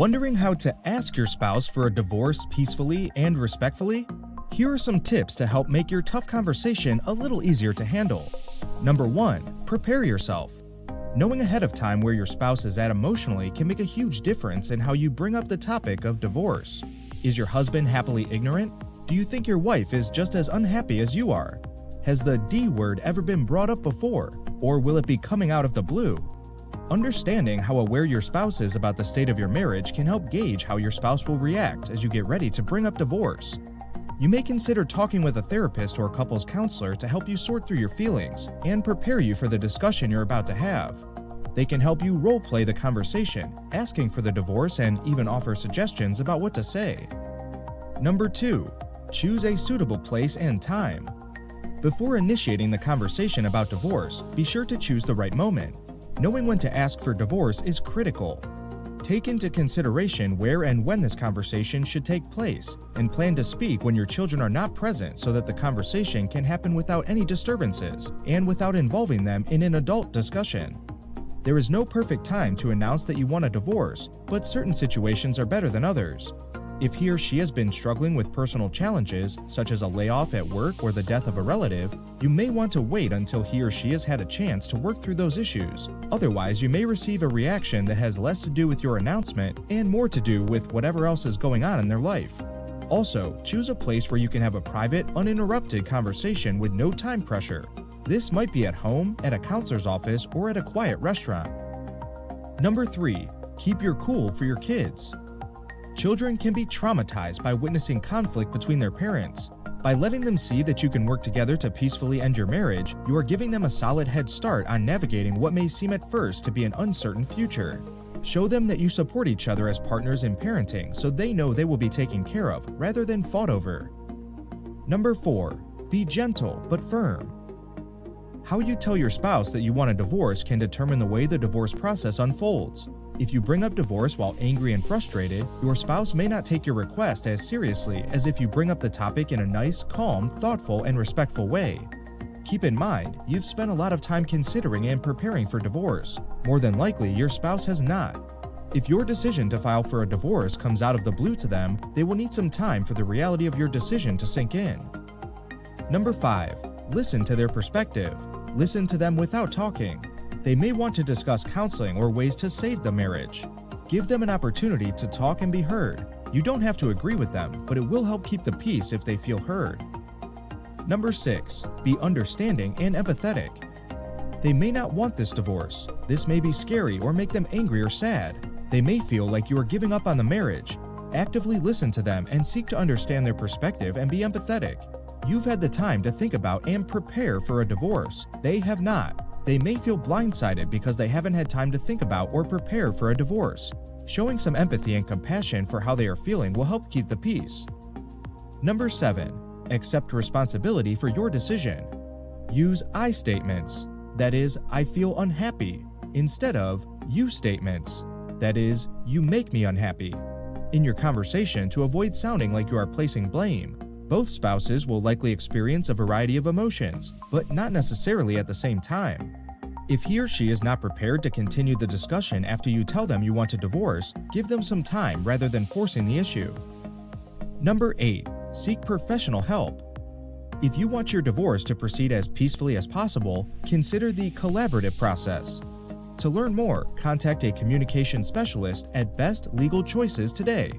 Wondering how to ask your spouse for a divorce peacefully and respectfully? Here are some tips to help make your tough conversation a little easier to handle. Number 1. Prepare yourself. Knowing ahead of time where your spouse is at emotionally can make a huge difference in how you bring up the topic of divorce. Is your husband happily ignorant? Do you think your wife is just as unhappy as you are? Has the D word ever been brought up before, or will it be coming out of the blue? Understanding how aware your spouse is about the state of your marriage can help gauge how your spouse will react as you get ready to bring up divorce. You may consider talking with a therapist or couples counselor to help you sort through your feelings and prepare you for the discussion you're about to have. They can help you role-play the conversation, asking for the divorce and even offer suggestions about what to say. Number 2. Choose a suitable place and time. Before initiating the conversation about divorce, be sure to choose the right moment. Knowing when to ask for divorce is critical. Take into consideration where and when this conversation should take place, and plan to speak when your children are not present so that the conversation can happen without any disturbances and without involving them in an adult discussion. There is no perfect time to announce that you want a divorce, but certain situations are better than others. If he or she has been struggling with personal challenges, such as a layoff at work or the death of a relative, you may want to wait until he or she has had a chance to work through those issues. Otherwise, you may receive a reaction that has less to do with your announcement and more to do with whatever else is going on in their life. Also, choose a place where you can have a private, uninterrupted conversation with no time pressure. This might be at home, at a counselor's office, or at a quiet restaurant. Number 3. Keep your cool for your kids. Children can be traumatized by witnessing conflict between their parents. By letting them see that you can work together to peacefully end your marriage, you are giving them a solid head start on navigating what may seem at first to be an uncertain future. Show them that you support each other as partners in parenting so they know they will be taken care of rather than fought over. Number 4. Be gentle but firm. How you tell your spouse that you want a divorce can determine the way the divorce process unfolds. If you bring up divorce while angry and frustrated, your spouse may not take your request as seriously as if you bring up the topic in a nice, calm, thoughtful, and respectful way. Keep in mind, you've spent a lot of time considering and preparing for divorce. More than likely, your spouse has not. If your decision to file for a divorce comes out of the blue to them, they will need some time for the reality of your decision to sink in. Number 5. Listen to their perspective. Listen to them without talking. They may want to discuss counseling or ways to save the marriage. Give them an opportunity to talk and be heard. You don't have to agree with them, but it will help keep the peace if they feel heard. Number 6. Be understanding and empathetic. They may not want this divorce. This may be scary or make them angry or sad. They may feel like you are giving up on the marriage. Actively listen to them and seek to understand their perspective and be empathetic. You've had the time to think about and prepare for a divorce. They have not. They may feel blindsided because they haven't had time to think about or prepare for a divorce. Showing some empathy and compassion for how they are feeling will help keep the peace. Number 7. Accept responsibility for your decision. Use I statements, that is, I feel unhappy, instead of you statements, that is, you make me unhappy, in your conversation to avoid sounding like you are placing blame. Both spouses will likely experience a variety of emotions, but not necessarily at the same time. If he or she is not prepared to continue the discussion after you tell them you want a divorce, give them some time rather than forcing the issue. Number 8. Seek professional help. If you want your divorce to proceed as peacefully as possible, consider the collaborative process. To learn more, contact a communication specialist at Best Legal Choices today.